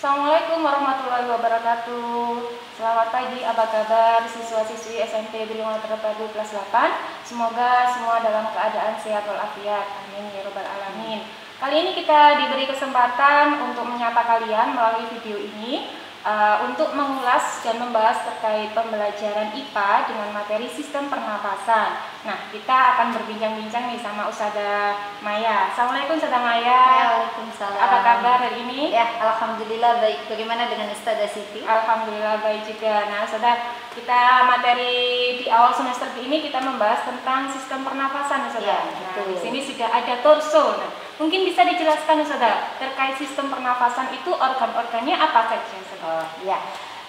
Assalamualaikum warahmatullahi wabarakatuh. Selamat pagi, apa kabar siswa-siswi SMP Bilangan Terpadu kelas 8? Semoga semua dalam keadaan sehat walafiat. Amin ya robbal alamin. Kali ini kita diberi kesempatan untuk menyapa kalian melalui video ini untuk mengulas dan membahas terkait pembelajaran IPA dengan materi sistem pernafasan. Nah, kita akan berbincang-bincang nih sama Ustazah Maya. Assalamualaikum Ustazah Maya. Waalaikumsalam. Apa kabar hari ini? Ya, alhamdulillah baik. Bagaimana dengan Ustazah Siti? Alhamdulillah baik juga. Nah, Ustazah, kita materi di awal semester ini kita membahas tentang sistem pernafasan, Ustazah. Ya, betul. Di sini sudah ada torso. Nah, mungkin bisa dijelaskan, Ustazah, terkait sistem pernafasan itu organ-organnya apa saja, Ustazah? Oh, ya.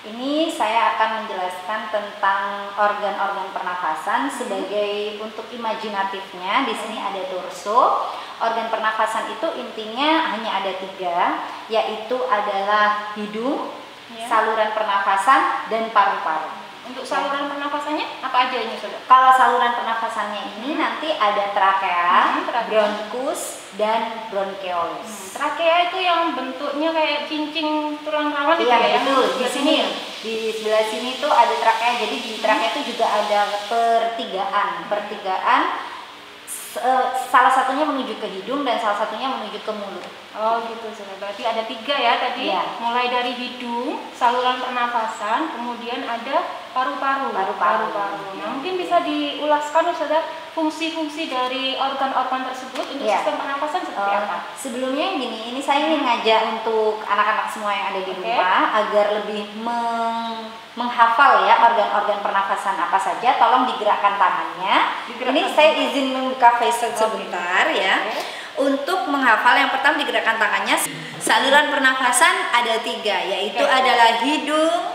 Ini saya akan menjelaskan tentang organ-organ pernafasan sebagai untuk imajinatifnya. Di sini ada torso. Organ pernafasan itu intinya hanya ada 3, yaitu adalah hidung, saluran pernafasan, dan paru-paru. Untuk saluran pernafasannya apa aja ini, Saudara? Kalau saluran pernafasannya ini nanti ada trakea, bronkus, dan bronkeolus. Trakea itu yang bentuknya kayak cincin tulang rawan itu Iya, ya? betul. Di sini, di sebelah sini tuh ada trakea. Jadi di trakea itu juga ada pertigaan. Salah satunya menuju ke hidung dan salah satunya menuju ke mulut. Oh gitu, Saudara. Berarti ada 3 ya tadi. Iya. Mulai dari hidung, saluran pernafasan, kemudian ada paru-paru. Nah, mungkin bisa diulaskan, Saudara, fungsi-fungsi dari organ-organ tersebut untuk sistem pernafasan seperti apa? Sebelumnya gini, ini saya ingin ngajak untuk anak-anak semua yang ada di rumah agar lebih menghafal ya organ-organ pernafasan apa saja. Tolong digerakkan tangannya. Ini saya izin membuka face sebentar ya. Untuk menghafal, yang pertama digerakkan tangannya. Saluran pernafasan ada 3, yaitu adalah hidung,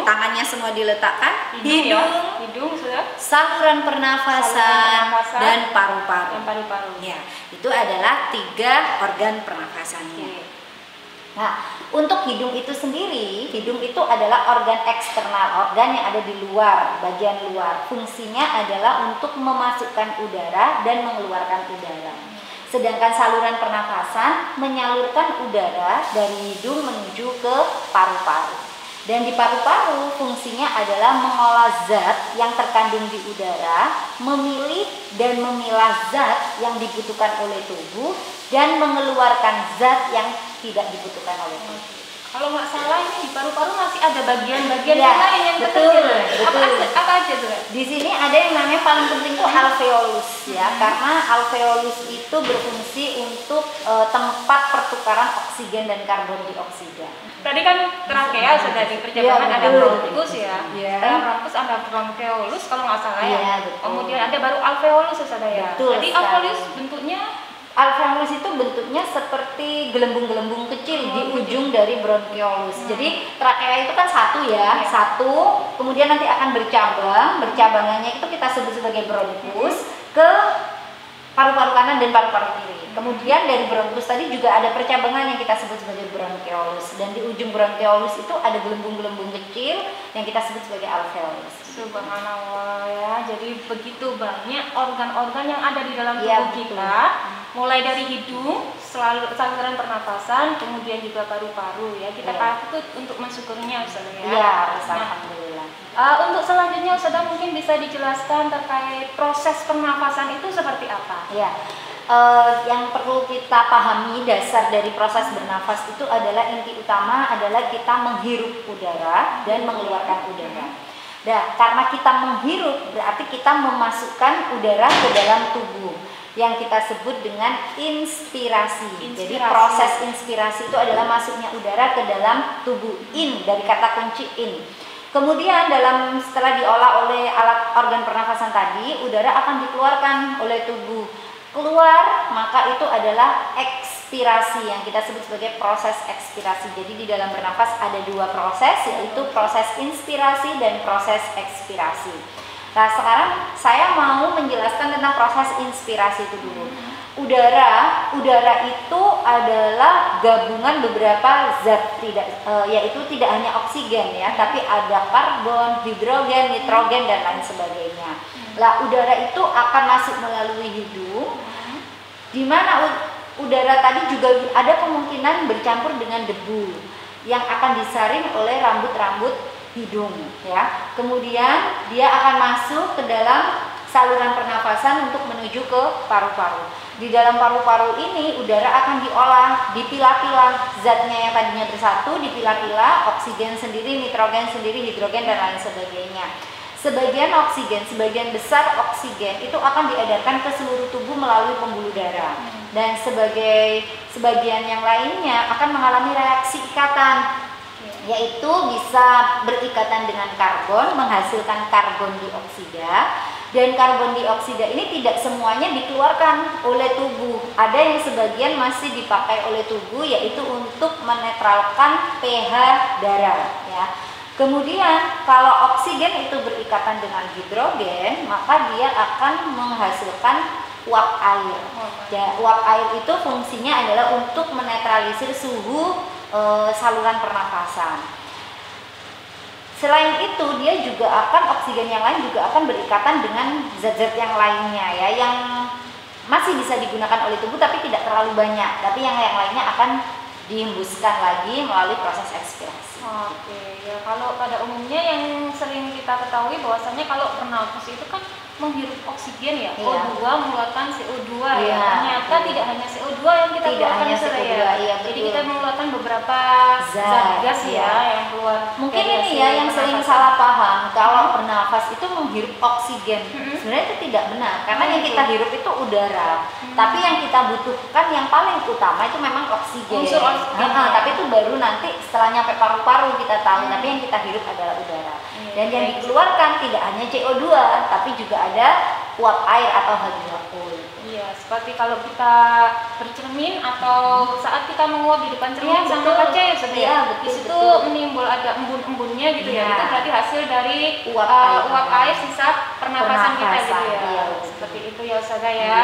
tangannya semua diletakkan, hidung, saluran pernafasan, dan paru-paru. Ya, itu adalah 3 organ pernafasannya. Nah, untuk hidung itu sendiri, hidung itu adalah organ eksternal, organ yang ada di luar, bagian luar. Fungsinya adalah untuk memasukkan udara dan mengeluarkan udara. Sedangkan saluran pernafasan menyalurkan udara dari hidung menuju ke paru-paru. Dan di paru-paru fungsinya adalah mengolah zat yang terkandung di udara, memilih dan memilah zat yang dibutuhkan oleh tubuh, dan mengeluarkan zat yang tidak dibutuhkan oleh tubuh. Kalau nggak salah ini di paru-paru masih ada bagian-bagian yang lain yang betul. Apa aja tuh? Di sini ada yang namanya paling penting itu alveolus ya, karena alveolus itu berfungsi untuk tempat pertukaran oksigen dan karbon dioksida. Tadi kan trakea sudah di perjamuan ada bronkus ya. Dalam bronkus ada bronkeolus kalau nggak salah ya. Kemudian ada baru alveolus saudara ya. Jadi alveolus bentuknya alveolus itu bentuknya seperti gelembung-gelembung kecil di ujung dari bronkeolus. Jadi trakea itu kan satu ya, satu, kemudian nanti akan bercabang. Bercabangannya itu kita sebut sebagai bronkus ke paru-paru kanan dan paru-paru kiri. Kemudian dari bronkus tadi juga ada percabangan yang kita sebut sebagai bronkeolus. Dan di ujung bronkeolus itu ada gelembung-gelembung kecil yang kita sebut sebagai alveolus. Subhanallah ya. Jadi begitu banyak organ-organ yang ada di dalam tubuh kita. Mulai dari hidung, saluran pernafasan, kemudian juga paru-paru ya. Kita patut untuk mensyukurinya, Ustazah ya. Iya, alhamdulillah. Untuk selanjutnya, Ustazah mungkin bisa dijelaskan terkait proses pernafasan itu seperti apa? Ya, yang perlu kita pahami dasar dari proses bernafas itu adalah inti utama adalah kita menghirup udara dan mengeluarkan udara. Nah, karena kita menghirup berarti kita memasukkan udara ke dalam tubuh yang kita sebut dengan inspirasi. Jadi proses inspirasi itu adalah masuknya udara ke dalam tubuh, in dari kata kunci in. Kemudian setelah diolah oleh alat organ pernafasan tadi, udara akan dikeluarkan oleh tubuh. Keluar, maka itu adalah ekspirasi yang kita sebut sebagai proses ekspirasi. Jadi di dalam bernafas ada 2 proses, yaitu proses inspirasi dan proses ekspirasi. Nah, sekarang saya mau menjelaskan tentang proses inspirasi itu dulu. Udara itu adalah gabungan beberapa zat, yaitu tidak hanya oksigen ya, tapi ada karbon, hidrogen, nitrogen dan lain sebagainya. Lah, udara itu akan masuk melalui hidung, di mana udara tadi juga ada kemungkinan bercampur dengan debu. yang akan disaring oleh rambut-rambut hidung ya. Kemudian dia akan masuk ke dalam saluran pernafasan untuk menuju ke paru-paru. Di dalam paru-paru ini udara akan diolah, dipilah-pilah, zatnya yang tadinya bersatu dipilah-pilah, oksigen sendiri, nitrogen sendiri, hidrogen dan lain sebagainya. Sebagian oksigen, sebagian besar oksigen itu akan diedarkan ke seluruh tubuh melalui pembuluh darah. Dan sebagian yang lainnya akan mengalami reaksi ikatan, yaitu bisa berikatan dengan karbon, menghasilkan karbon dioksida. Dan karbon dioksida ini tidak semuanya dikeluarkan oleh tubuh. Ada yang sebagian masih dipakai oleh tubuh, yaitu untuk menetralkan pH darah ya. Kemudian kalau oksigen itu berikatan dengan hidrogen, maka dia akan menghasilkan uap air. Ya, uap air itu fungsinya adalah untuk menetralisir suhu saluran pernafasan. Selain itu, dia juga akan, oksigen yang lain juga akan berikatan dengan zat-zat yang lainnya ya, yang masih bisa digunakan oleh tubuh tapi tidak terlalu banyak. Tapi yang lainnya akan dihembuskan lagi melalui proses ekspirasi. Oke, ya kalau pada umumnya yang sering kita ketahui bahwasanya kalau bernafas itu kan menghirup oksigen ya, O2 mengeluarkan CO2 ya. Ternyata tidak hanya CO2 yang kita keluarkan ya. Jadi kita mengeluarkan beberapa zat gas ya yang keluar. Mungkin ini ya yang sering salah paham, kalau bernafas itu menghirup oksigen. Sebenarnya itu tidak benar, karena yang kita hirup itu udara. Tapi yang kita butuhkan yang paling utama itu memang oksigen. Unsur oksigen. Tapi itu baru nanti setelah nyampe paru-paru kita tahu, tapi yang kita hirup adalah udara. Dan yang dikeluarkan tidak hanya CO2, tapi juga ada uap air atau H2O. Iya, seperti kalau kita bercermin atau saat kita menguap di depan cermin sama kaca ya, di situ menimbul ada embun-embunnya gitu ya. Itu berarti hasil dari uap air sisa pernapasan kita gitu ya. Seperti itu ya Ustazah ya.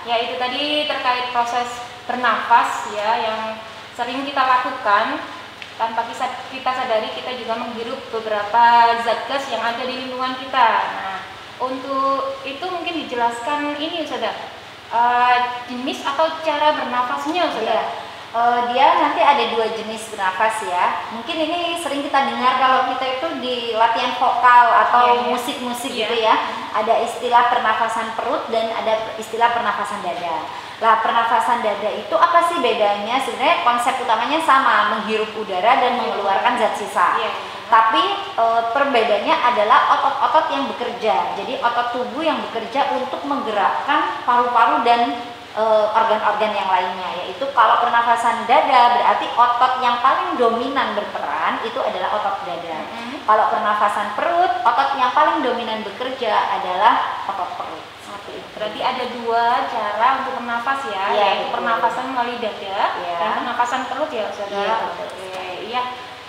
Ya itu tadi terkait proses bernafas ya yang sering kita lakukan. Tanpa kita sadari kita juga menghirup beberapa zat gas yang ada di lingkungan kita. Nah, untuk itu mungkin dijelaskan ini Ustazah, jenis atau cara bernafasnya Ustazah. Dia nanti ada 2 jenis bernafas ya. Mungkin ini sering kita dengar kalau kita itu di latihan vokal atau musik-musik gitu ya. Ada istilah pernafasan perut dan ada istilah pernafasan dada. Lah pernafasan dada itu apa sih bedanya? Sebenarnya konsep utamanya sama, menghirup udara dan mengeluarkan zat sisa. Tapi perbedaannya adalah otot-otot yang bekerja. Jadi otot tubuh yang bekerja untuk menggerakkan paru-paru dan organ-organ yang lainnya. Yaitu kalau pernafasan dada berarti otot yang paling dominan berperan itu adalah otot dada. Kalau pernafasan perut, otot yang paling dominan bekerja adalah otot perut. Berarti ada 2 cara untuk bernafas ya, yaitu pernafasan melalui dada dan pernafasan perut ya Ustazah. Iya.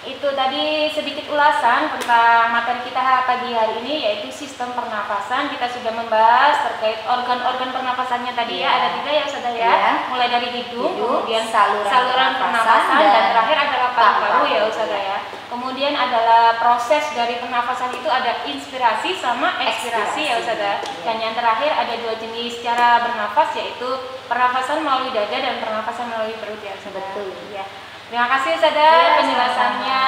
Itu tadi sedikit ulasan tentang materi kita pagi hari ini, yaitu sistem pernafasan. Kita sudah membahas terkait organ-organ pernafasannya tadi ya, ada 3 ya Ustazah ya. Mulai dari hidung, kemudian saluran pernafasan dan terakhir adalah paru-paru ya Ustazah ya. Kemudian adalah proses dari pernafasan itu ada inspirasi sama ekspirasi ya Ustazah. Dan yang terakhir ada 2 jenis cara bernafas, yaitu pernafasan melalui dada dan pernafasan melalui perut ya Ustazah. Betul. Ya. Terima kasih Ustazah penjelasannya.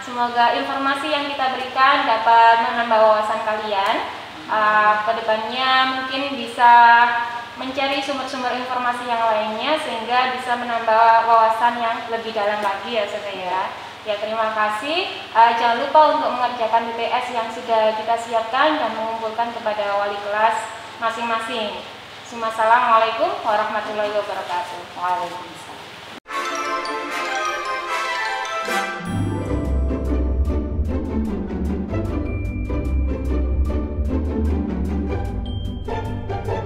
Semoga informasi yang kita berikan dapat menambah wawasan kalian. Kedepannya mungkin bisa mencari sumber-sumber informasi yang lainnya sehingga bisa menambah wawasan yang lebih dalam lagi ya Ustazah ya. Ya terima kasih. Jangan lupa untuk mengerjakan BPS yang sudah kita siapkan dan mengumpulkan kepada wali kelas masing-masing. Assalamualaikum warahmatullahi wabarakatuh. Waalaikumsalam.